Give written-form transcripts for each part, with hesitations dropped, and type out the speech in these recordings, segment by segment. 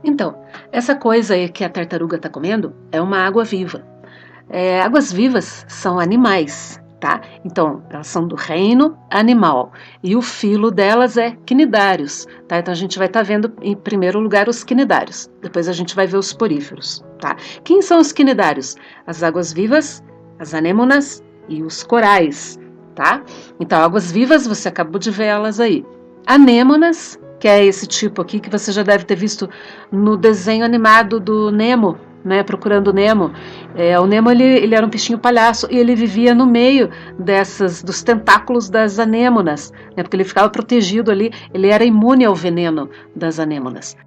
Então, essa coisa aí que a tartaruga está comendo é uma água viva. Águas vivas são animais, tá? Então, elas são do reino animal. E o filo delas é quinidários, tá? Então, a gente vai estar vendo, em primeiro lugar, os quinidários. Depois a gente vai ver os poríferos, tá? Quem são os quinidários? As águas vivas, as anêmonas e os corais, tá? Então, águas vivas, você acabou de ver elas aí. Anêmonas, que é esse tipo aqui que você já deve ter visto no desenho animado do Nemo, né, Procurando Nemo. O Nemo ele era um peixinho palhaço e ele vivia no meio dos tentáculos das anêmonas, né, porque ele ficava protegido ali, ele era imune ao veneno das anêmonas.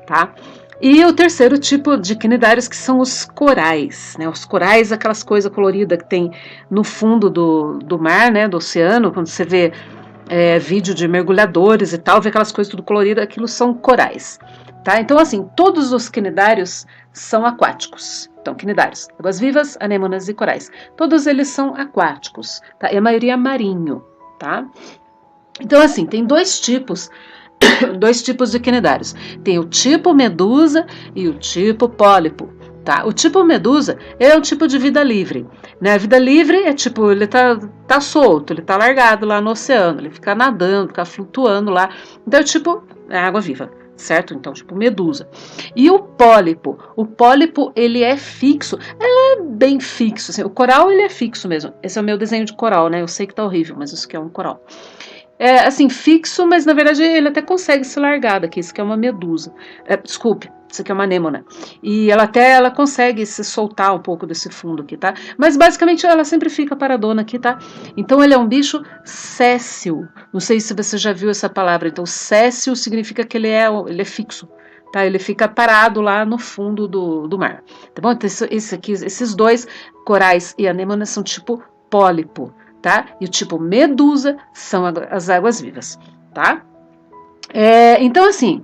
Tá? E o terceiro tipo de quinidários, que são os corais, né? Os corais, aquelas coisas coloridas que tem no fundo do mar, né? Do oceano, quando você vê vídeo de mergulhadores e tal, vê aquelas coisas tudo coloridas, aquilo são corais, tá? Então, assim, todos os quinidários são aquáticos. Então, quinidários, águas vivas, anêmonas e corais. Todos eles são aquáticos, tá? E a maioria é marinho, tá? Então, assim, tem dois tipos de quinidários. Tem o tipo medusa e o tipo pólipo. Tá? O tipo medusa é um tipo de vida livre. Né? A vida livre é tipo, ele tá solto, ele tá largado lá no oceano, ele fica nadando, fica flutuando lá. Então, tipo, é água viva, certo? Então, tipo, medusa. E o pólipo, ele é fixo. É bem fixo. Assim, o coral, ele é fixo mesmo. Esse é o meu desenho de coral, né? Eu sei que tá horrível, mas isso aqui é um coral. Assim, fixo, mas na verdade ele até consegue se largar daqui. Isso aqui é uma medusa. Desculpe, isso aqui é uma anêmona. E ela consegue se soltar um pouco desse fundo aqui, tá? Mas basicamente ela sempre fica paradona aqui, tá? Então ele é um bicho séssil. Não sei se você já viu essa palavra. Então, séssil significa que ele é fixo. Tá? Ele fica parado lá no fundo do mar. Tá bom? Então, esses dois, corais e anêmonas, são tipo pólipo. Tá? E o tipo medusa são as águas vivas, tá? Então, assim,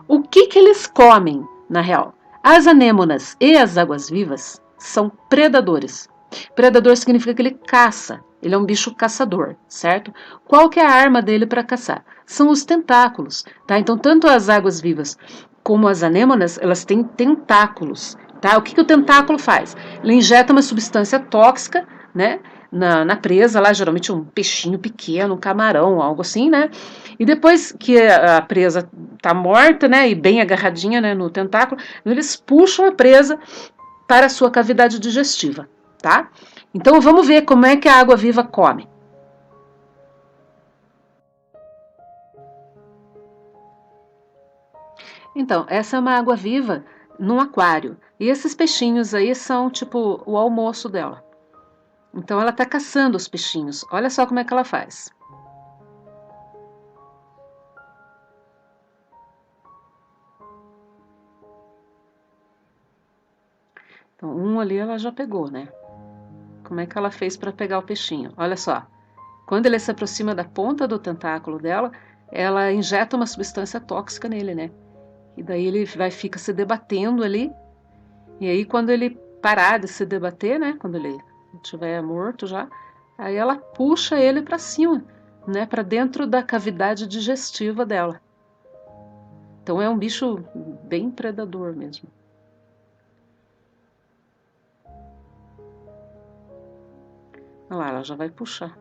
o que eles comem, na real? As anêmonas e as águas vivas são predadores. Predador significa que ele caça, ele é um bicho caçador, certo? Qual que é a arma dele para caçar? São os tentáculos, tá? Então, tanto as águas vivas como as anêmonas, elas têm tentáculos, tá? O que o tentáculo faz? Ele injeta uma substância tóxica, né? Na presa, lá geralmente um peixinho pequeno, um camarão, algo assim, né? E depois que a presa tá morta, né, e bem agarradinha, né, no tentáculo, eles puxam a presa para a sua cavidade digestiva, tá? Então vamos ver como é que a água-viva come. Então, essa é uma água-viva num aquário. E esses peixinhos aí são tipo o almoço dela. Então ela está caçando os peixinhos. Olha só como é que ela faz. Então um ali ela já pegou, né? Como é que ela fez para pegar o peixinho? Olha só. Quando ele se aproxima da ponta do tentáculo dela, ela injeta uma substância tóxica nele, né? E daí ele fica se debatendo ali. E aí quando ele parar de se debater, né? Quando ele estiver morto já, aí ela puxa ele para cima, né, para dentro da cavidade digestiva dela. Então é um bicho bem predador mesmo. Olha lá, ela já vai puxar.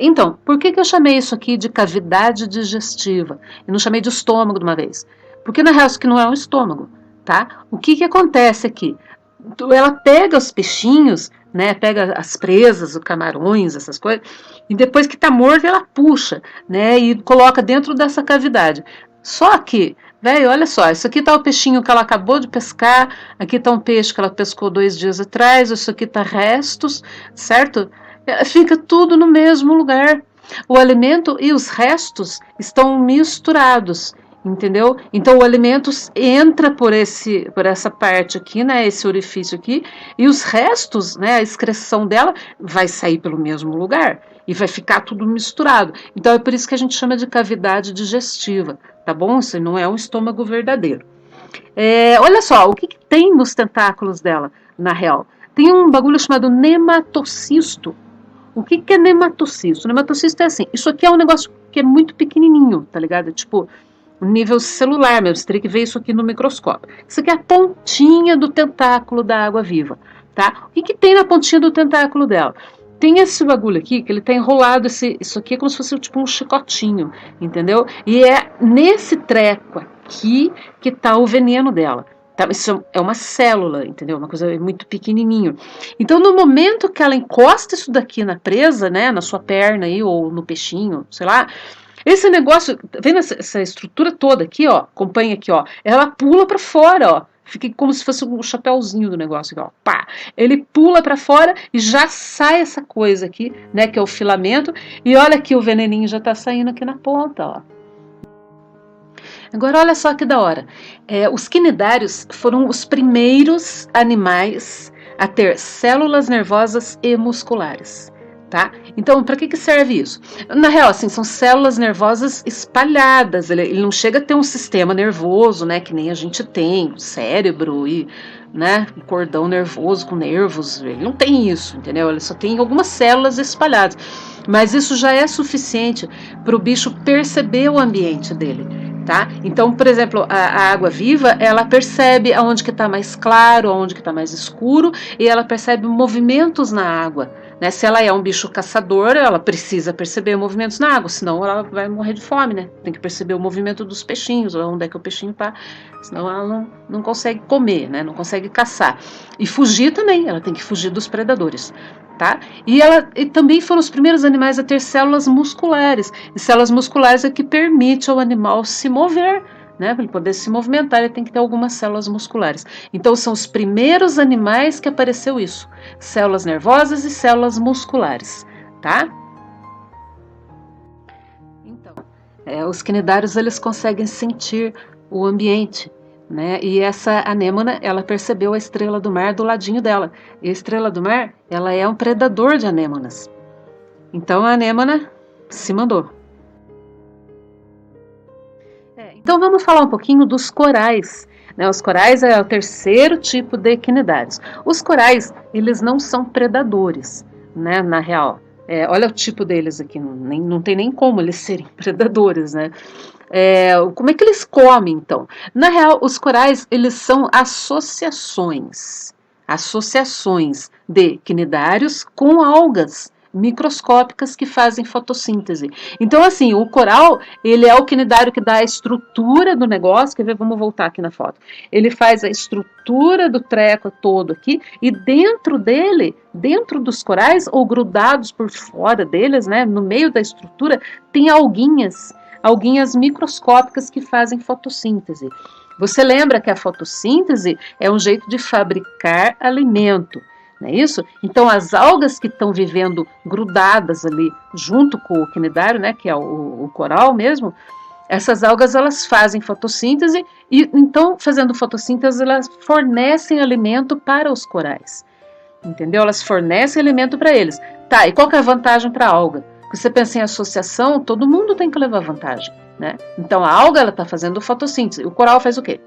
Então, por que eu chamei isso aqui de cavidade digestiva? Eu não chamei de estômago de uma vez. Porque na real isso aqui não é um estômago, tá? O que acontece aqui? Ela pega os peixinhos, né? Pega as presas, os camarões, essas coisas, e depois que está morto ela puxa, né? E coloca dentro dessa cavidade. Só que Velho, olha só, isso aqui tá o peixinho que ela acabou de pescar, aqui tá um peixe que ela pescou 2 dias atrás, isso aqui tá restos, certo? Fica tudo no mesmo lugar. O alimento e os restos estão misturados, entendeu? Então o alimento entra por essa parte aqui, né? Esse orifício aqui, e os restos, né? A excreção dela vai sair pelo mesmo lugar e vai ficar tudo misturado. Então é por isso que a gente chama de cavidade digestiva, tá bom? Isso não é um estômago verdadeiro. Olha só, o que, que tem nos tentáculos dela, na real? Tem um bagulho chamado nematocisto. O que, que é nematocisto? Nematocisto é assim, isso aqui é um negócio que é muito pequenininho, tá ligado? Tipo, nível celular mesmo, você teria que ver isso aqui no microscópio. Isso aqui é a pontinha do tentáculo da água-viva, tá? O que, que tem na pontinha do tentáculo dela? Tem esse bagulho aqui, que ele tá enrolado, isso aqui é como se fosse tipo um chicotinho, entendeu? E é nesse treco aqui que tá o veneno dela. Tá? Isso é uma célula, entendeu? Uma coisa muito pequenininho. Então, no momento que ela encosta isso daqui na presa, né, na sua perna aí, ou no peixinho, sei lá, esse negócio, tá vendo essa estrutura toda aqui, ó, acompanha aqui, ó, ela pula para fora, ó, fica como se fosse um chapéuzinho do negócio aqui, ó, pá, ele pula para fora e já sai essa coisa aqui, né, que é o filamento, e olha aqui o veneninho já tá saindo aqui na ponta, ó. Agora olha só que da hora, os quinidários foram os primeiros animais a ter células nervosas e musculares. Tá? Então, para que serve isso? Na real, assim, são células nervosas espalhadas. Ele não chega a ter um sistema nervoso, né? Que nem a gente tem, o cérebro e, né? O cordão nervoso com nervos. Ele não tem isso, entendeu? Ele só tem algumas células espalhadas. Mas isso já é suficiente para o bicho perceber o ambiente dele. Tá? Então, por exemplo, a água viva, ela percebe aonde que está mais claro, aonde que está mais escuro, e ela percebe movimentos na água. Né? Se ela é um bicho caçador, ela precisa perceber movimentos na água, senão ela vai morrer de fome, né? Tem que perceber o movimento dos peixinhos, onde é que o peixinho está, senão ela não consegue comer, né? Não consegue caçar. E fugir também, ela tem que fugir dos predadores. Tá? E também foram os primeiros animais a ter células musculares. E células musculares é que permite ao animal se mover, né? Para ele poder se movimentar, ele tem que ter algumas células musculares. Então são os primeiros animais que apareceu isso: células nervosas e células musculares, tá? Então, os quinidários eles conseguem sentir o ambiente. Né? E essa anêmona, ela percebeu a estrela do mar do ladinho dela. E a estrela do mar, ela é um predador de anêmonas. Então a anêmona se mandou. Então vamos falar um pouquinho dos corais. Né? Os corais é o terceiro tipo de quinidários. Os corais, eles não são predadores, né? Na real. Olha o tipo deles aqui, não tem nem como eles serem predadores, né? Como é que eles comem, então? Na real, os corais, eles são associações de quinidários com algas microscópicas que fazem fotossíntese. Então, assim, o coral, ele é o quinidário que dá a estrutura do negócio, quer ver? Vamos voltar aqui na foto. Ele faz a estrutura do treco todo aqui, e dentro dele, dentro dos corais, ou grudados por fora deles, né, no meio da estrutura, tem alguinhas microscópicas que fazem fotossíntese. Você lembra que a fotossíntese é um jeito de fabricar alimento, não é isso? Então as algas que estão vivendo grudadas ali junto com o quinidário, né, que é o coral mesmo, essas algas elas fazem fotossíntese e então fazendo fotossíntese elas fornecem alimento para os corais, entendeu? Elas fornecem alimento para eles. Tá, e qual que é a vantagem para a alga? Porque você pensa em associação, todo mundo tem que levar vantagem, né? Então a alga ela está fazendo fotossíntese. O coral faz o quê?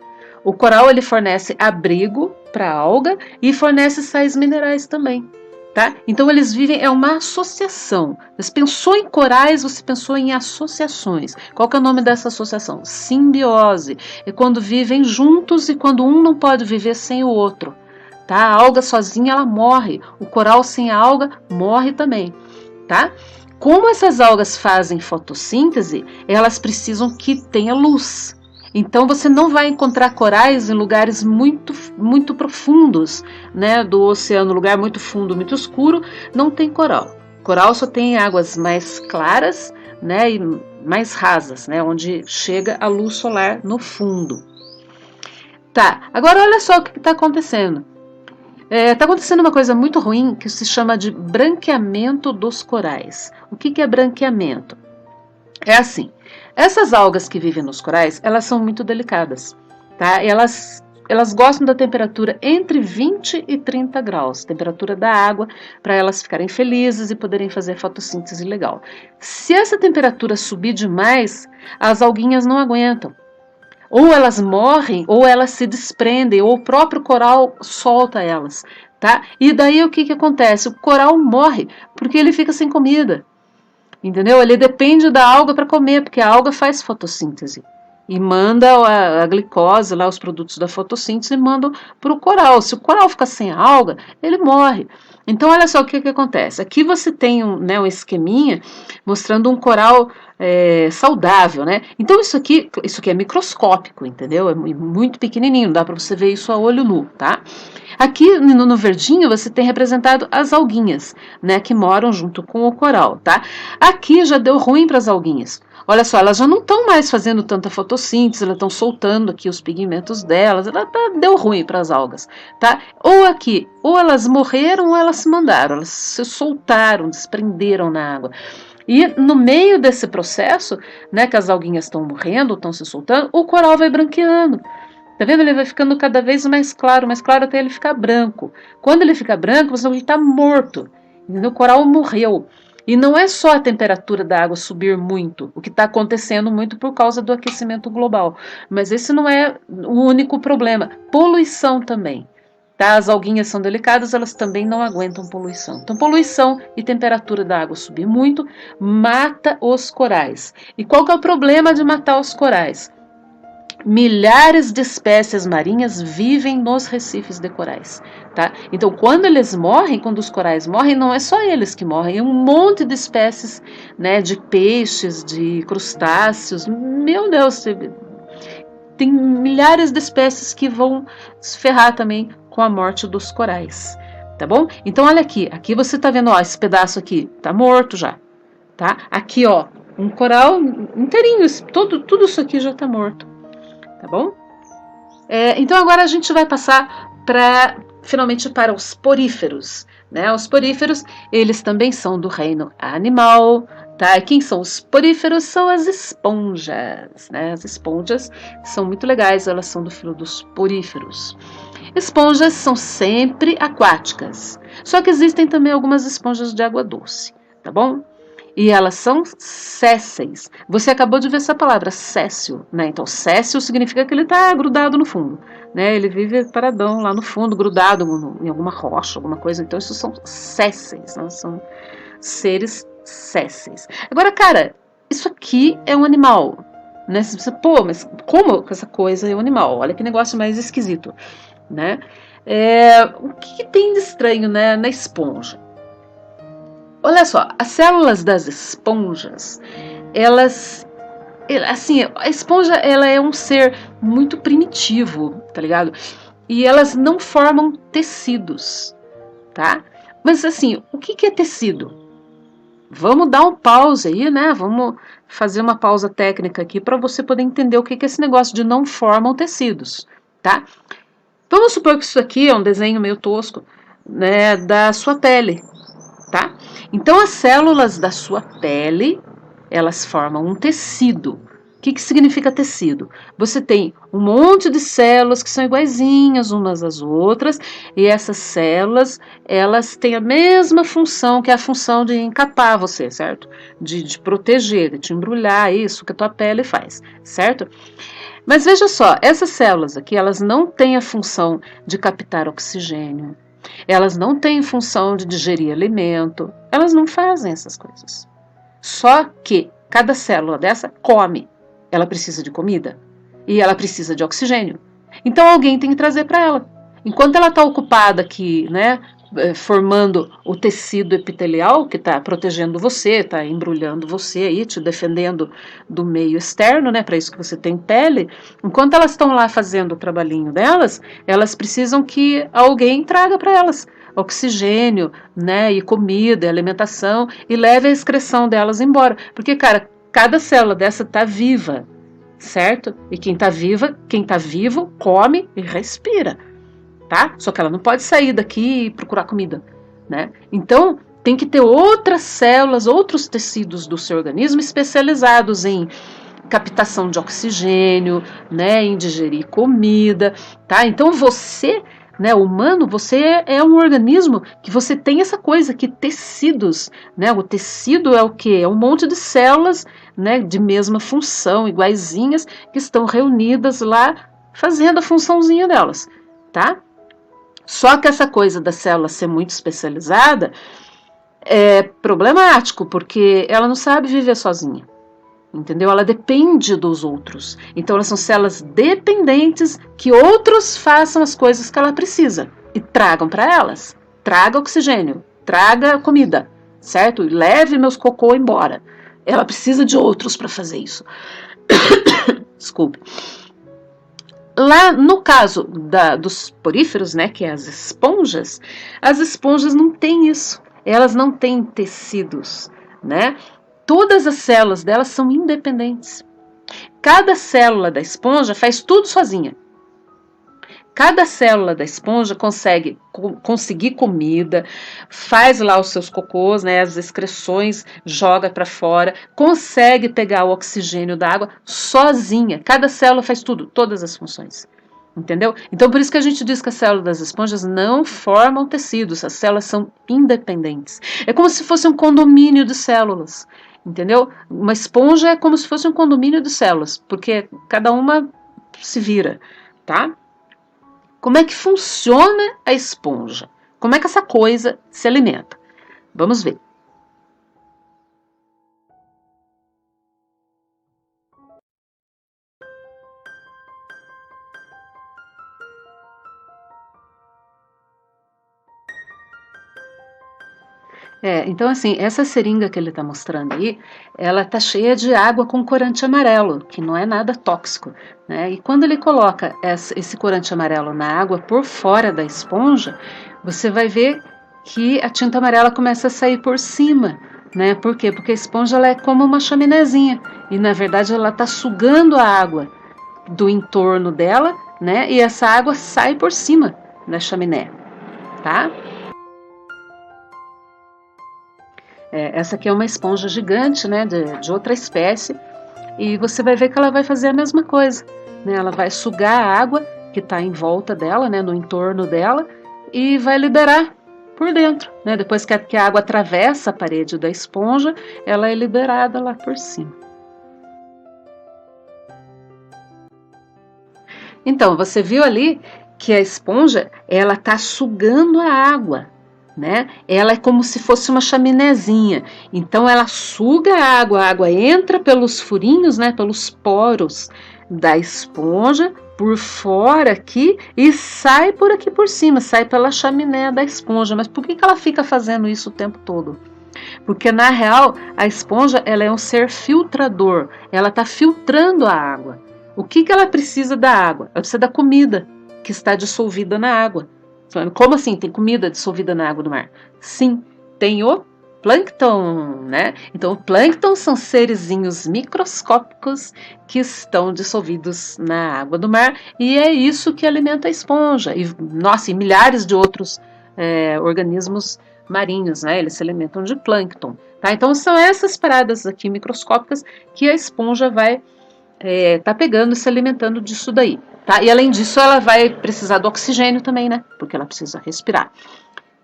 O coral ele fornece abrigo para a alga e fornece sais minerais também, tá? Então eles vivem, é uma associação. Você pensou em corais, você pensou em associações. Qual que é o nome dessa associação? Simbiose. É quando vivem juntos e quando um não pode viver sem o outro. Tá? A alga sozinha ela morre. O coral sem a alga morre também, tá? Como essas algas fazem fotossíntese, elas precisam que tenha luz. Então você não vai encontrar corais em lugares muito, muito profundos, né, do oceano, lugar muito fundo, muito escuro, não tem coral. Coral só tem águas mais claras, né, e mais rasas, né, onde chega a luz solar no fundo. Tá, agora olha só o que está acontecendo. Está acontecendo uma coisa muito ruim que se chama de branqueamento dos corais. O que é branqueamento? É assim, essas algas que vivem nos corais, elas são muito delicadas, tá? Elas gostam da temperatura entre 20 e 30 graus, temperatura da água, para elas ficarem felizes e poderem fazer fotossíntese legal. Se essa temperatura subir demais, as alguinhas não aguentam. Ou elas morrem, ou elas se desprendem, ou o próprio coral solta elas, tá? E daí o que acontece? O coral morre, porque ele fica sem comida, entendeu? Ele depende da alga para comer, porque a alga faz fotossíntese. E manda a glicose, lá, os produtos da fotossíntese, e mandam para o coral. Se o coral ficar sem a alga, ele morre. Então, olha só o que acontece. Aqui você tem um esqueminha mostrando um coral saudável, né? Então, isso aqui é microscópico, entendeu? É muito pequenininho, dá para você ver isso a olho nu, tá? Aqui no verdinho você tem representado as alguinhas, né, que moram junto com o coral, tá? Aqui já deu ruim para as alguinhas. Olha só, elas já não estão mais fazendo tanta fotossíntese, elas estão soltando aqui os pigmentos delas, deu ruim para as algas, tá? Ou aqui, ou elas morreram ou elas se mandaram, elas se soltaram, desprenderam na água. E no meio desse processo, né, que as alguinhas estão morrendo, estão se soltando, o coral vai branqueando. Tá vendo? Ele vai ficando cada vez mais claro até ele ficar branco. Quando ele fica branco, você ele está morto. Entendeu? O coral morreu. E não é só a temperatura da água subir muito, o que está acontecendo muito por causa do aquecimento global. Mas esse não é o único problema. Poluição também. Tá? As alguinhas são delicadas, elas também não aguentam poluição. Então, poluição e temperatura da água subir muito, mata os corais. E qual que é o problema de matar os corais? Milhares de espécies marinhas vivem nos recifes de corais, tá? Então, quando eles morrem, quando os corais morrem, não é só eles que morrem, é um monte de espécies, né, de peixes, de crustáceos. Meu Deus, tem milhares de espécies que vão se ferrar também com a morte dos corais, tá bom? Então, olha aqui você tá vendo, ó, esse pedaço aqui tá morto já, tá? Aqui, ó, um coral inteirinho, tudo isso aqui já tá morto. Tá bom? Então agora a gente vai passar finalmente para os poríferos, né? Os poríferos, eles também são do reino animal, tá? Quem são os poríferos? São as esponjas, né? As esponjas são muito legais, elas são do filo dos poríferos. Esponjas são sempre aquáticas, só que existem também algumas esponjas de água doce, tá bom? E elas são sésseis. Você acabou de ver essa palavra, séssil, né? Então, séssil significa que ele está grudado no fundo, né? Ele vive paradão lá no fundo, grudado em alguma rocha, alguma coisa. Então, isso são sésseis, né? São seres sésseis. Agora, cara, isso aqui é um animal, né? Você, pô, mas como essa coisa é um animal? Olha que negócio mais esquisito, né? O que tem de estranho, né, na esponja? Olha só, as células das esponjas, assim, a esponja, ela é um ser muito primitivo, tá ligado? E elas não formam tecidos, tá? Mas assim, o que é tecido? Vamos dar um pause aí, né? Vamos fazer uma pausa técnica aqui para você poder entender o que é esse negócio de não formam tecidos, tá? Vamos supor que isso aqui é um desenho meio tosco, né, da sua pele, tá? Então, as células da sua pele, elas formam um tecido. O que significa tecido? Você tem um monte de células que são iguaizinhas umas às outras, e essas células, elas têm a mesma função, que é a função de encapar você, certo? De proteger, de te embrulhar, isso que a tua pele faz, certo? Mas veja só, essas células aqui, elas não têm a função de captar oxigênio, elas não têm função de digerir alimento, elas não fazem essas coisas. Só que cada célula dessa come, ela precisa de comida e ela precisa de oxigênio. Então alguém tem que trazer para ela. Enquanto ela está ocupada aqui, né, formando o tecido epitelial que está protegendo você, está embrulhando você aí, te defendendo do meio externo, né, para isso que você tem pele. Enquanto elas estão lá fazendo o trabalhinho delas, elas precisam que alguém traga para elas oxigênio, né, e comida, e alimentação, e leve a excreção delas embora. Porque, cara, cada célula dessa está viva, certo? E quem está vivo, come e respira, tá? Só que ela não pode sair daqui e procurar comida, né? Então, tem que ter outras células, outros tecidos do seu organismo especializados em captação de oxigênio, né, em digerir comida, tá? Então você, né, humano, você é um organismo que você tem essa coisa que tecidos, né? O tecido é o quê? É um monte de células, né, de mesma função, iguaizinhas, que estão reunidas lá fazendo a funçãozinha delas, tá? Só que essa coisa da célula ser muito especializada é problemático, porque ela não sabe viver sozinha. Entendeu? Ela depende dos outros. Então, elas são células dependentes que outros façam as coisas que ela precisa e tragam para elas. Traga oxigênio, traga comida, certo? Leve meus cocô embora. Ela precisa de outros para fazer isso. Desculpe. Lá no caso dos poríferos, né, que é as esponjas não têm isso. Elas não têm tecidos, né? Todas as células delas são independentes. Cada célula da esponja faz tudo sozinha. Cada célula da esponja conseguir comida, faz lá os seus cocôs, né, as excreções, joga para fora, consegue pegar o oxigênio da água sozinha. Cada célula faz tudo, todas as funções. Entendeu? Então, por isso que a gente diz que as células das esponjas não formam tecidos, as células são independentes. É como se fosse um condomínio de células. Entendeu? Uma esponja é como se fosse um condomínio de células, porque cada uma se vira, tá? Como é que funciona a esponja? Como é que essa coisa se alimenta? Vamos ver. Então assim, essa seringa que ele está mostrando aí, ela está cheia de água com corante amarelo, que não é nada tóxico, né? E quando ele coloca esse corante amarelo na água por fora da esponja, você vai ver que a tinta amarela começa a sair por cima, né? Por quê? Porque a esponja ela é como uma chaminézinha, e na verdade ela está sugando a água do entorno dela, né? E essa água sai por cima da chaminé, tá? Essa aqui é uma esponja gigante, né, de outra espécie, e você vai ver que ela vai fazer a mesma coisa, né? Ela vai sugar a água que está em volta dela, né, no entorno dela, e vai liberar por dentro, né? Depois que a água atravessa a parede da esponja, ela é liberada lá por cima. Então, você viu ali que a esponja, ela está sugando a água, né? Ela é como se fosse uma chaminézinha. Então ela suga a água entra pelos furinhos, né, pelos poros da esponja por fora aqui e sai por aqui por cima, sai pela chaminé da esponja. Mas por que ela fica fazendo isso o tempo todo? Porque na real a esponja ela é um ser filtrador, ela está filtrando a água. O que ela precisa da água? Ela precisa da comida que está dissolvida na água. Como assim tem comida dissolvida na água do mar? Sim, tem o plâncton, né? Então, o plâncton são serezinhos microscópicos que estão dissolvidos na água do mar e é isso que alimenta a esponja. E, nossa, e milhares de outros organismos marinhos, né? Eles se alimentam de plâncton, tá? Então, são essas paradas aqui microscópicas que a esponja vai tá pegando e se alimentando disso daí. Tá? E além disso, ela vai precisar do oxigênio também, né? Porque ela precisa respirar.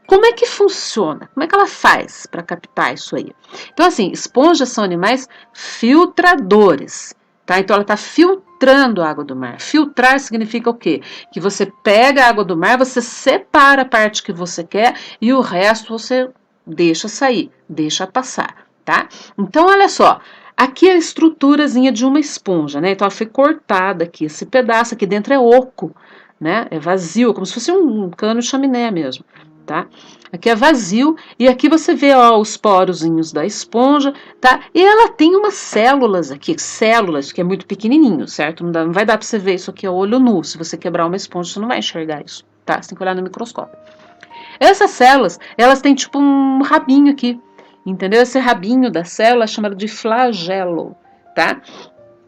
Como é que funciona? Como é que ela faz para captar isso aí? Então, assim, esponjas são animais filtradores, tá? Então, ela está filtrando a água do mar. Filtrar significa o quê? Que você pega a água do mar, você separa a parte que você quer e o resto você deixa sair, deixa passar, tá? Então, olha só. Aqui é a estruturazinha de uma esponja, né? Então ela foi cortada aqui, esse pedaço aqui dentro é oco, né? É vazio, como se fosse um cano de chaminé mesmo, tá? Aqui é vazio e aqui você vê ó, os porozinhos da esponja, tá? E ela tem umas células aqui, células que é muito pequenininho, certo? Não vai dar para você ver isso aqui a olho nu. Se você quebrar uma esponja, você não vai enxergar isso, tá? Você tem que olhar no microscópio. Essas células, elas têm tipo um rabinho aqui. entendeu? Esse rabinho da célula é chamado de flagelo, tá?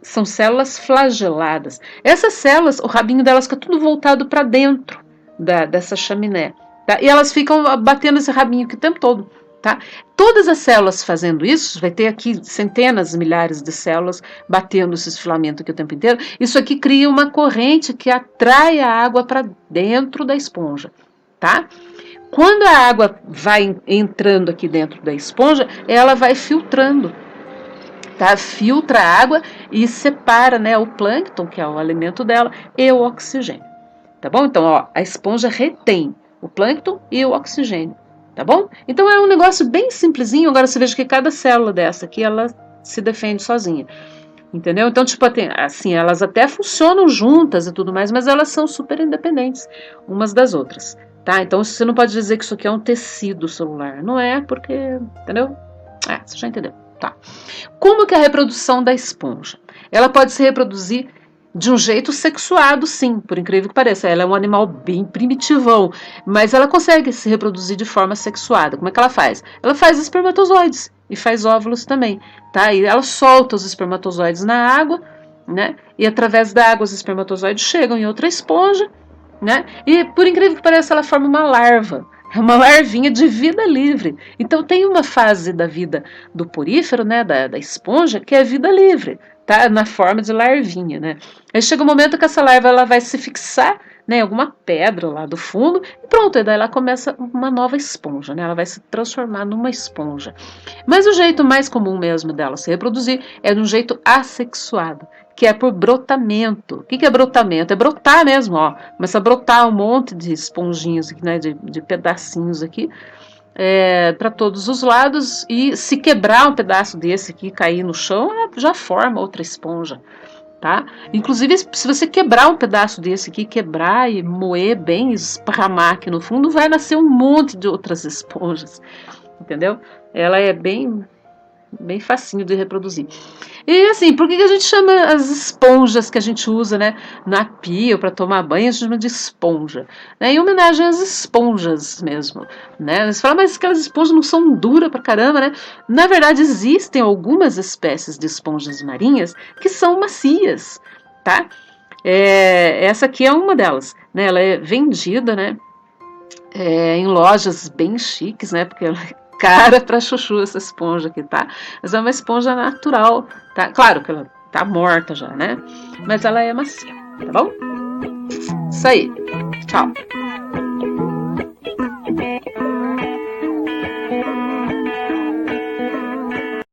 São células flageladas. Essas células, o rabinho delas fica tudo voltado para dentro dessa chaminé, tá? E elas ficam batendo esse rabinho aqui o tempo todo, tá? Todas as células fazendo isso, vai ter aqui centenas, milhares de células batendo esse filamento aqui o tempo inteiro. Isso aqui cria uma corrente que atrai a água para dentro da esponja, tá? Quando a água vai entrando aqui dentro da esponja, ela vai filtrando, tá? Filtra a água e separa, né, o plâncton, que é o alimento dela, e o oxigênio, tá bom? Então, ó, a esponja retém o plâncton e o oxigênio, tá bom? Então é um negócio bem simplesinho. Agora você veja que cada célula dessa aqui, ela se defende sozinha, entendeu? Então, tipo, assim, elas até funcionam juntas e tudo mais, mas elas são super independentes umas das outras, tá? Então você não pode dizer que isso aqui é um tecido celular, não é, porque, entendeu? Você já entendeu. Tá. Como que é a reprodução da esponja? Ela pode se reproduzir de um jeito sexuado, sim, por incrível que pareça. Ela é um animal bem primitivão, mas ela consegue se reproduzir de forma sexuada. Como é que ela faz? Ela faz espermatozoides e faz óvulos também, tá? E ela solta os espermatozoides na água, né? E através da água os espermatozoides chegam em outra esponja, né? E por incrível que pareça, ela forma uma larva. É uma larvinha de vida livre. Então tem uma fase da vida do porífero, né, da esponja, que é vida livre, tá? Na forma de larvinha, né? Aí chega um momento que essa larva ela vai se fixar, né, em alguma pedra lá do fundo e pronto, e daí ela começa uma nova esponja, né? Ela vai se transformar numa esponja. Mas o jeito mais comum mesmo dela se reproduzir é de um jeito assexuado, que é por brotamento. O que é brotamento? É brotar mesmo, ó. Começa a brotar um monte de esponjinhas, né, de pedacinhos aqui, para todos os lados, e se quebrar um pedaço desse aqui e cair no chão, já forma outra esponja, tá? Inclusive, se você quebrar um pedaço desse aqui, quebrar e moer bem, esparramar aqui no fundo, vai nascer um monte de outras esponjas, entendeu? Ela é bem facinho de reproduzir. E assim, por que a gente chama as esponjas que a gente usa, né, na pia para tomar banho, a gente chama de esponja, né, em homenagem às esponjas mesmo, né? Você fala, mas aquelas esponjas não são duras pra caramba, né? Na verdade, existem algumas espécies de esponjas marinhas que são macias, tá? Essa aqui é uma delas, né? Ela é vendida, né, em lojas bem chiques, né? Porque ela cara pra chuchu essa esponja aqui, tá? Mas é uma esponja natural, tá? Claro que ela tá morta já, né? Mas ela é macia, tá bom? Isso aí. Tchau.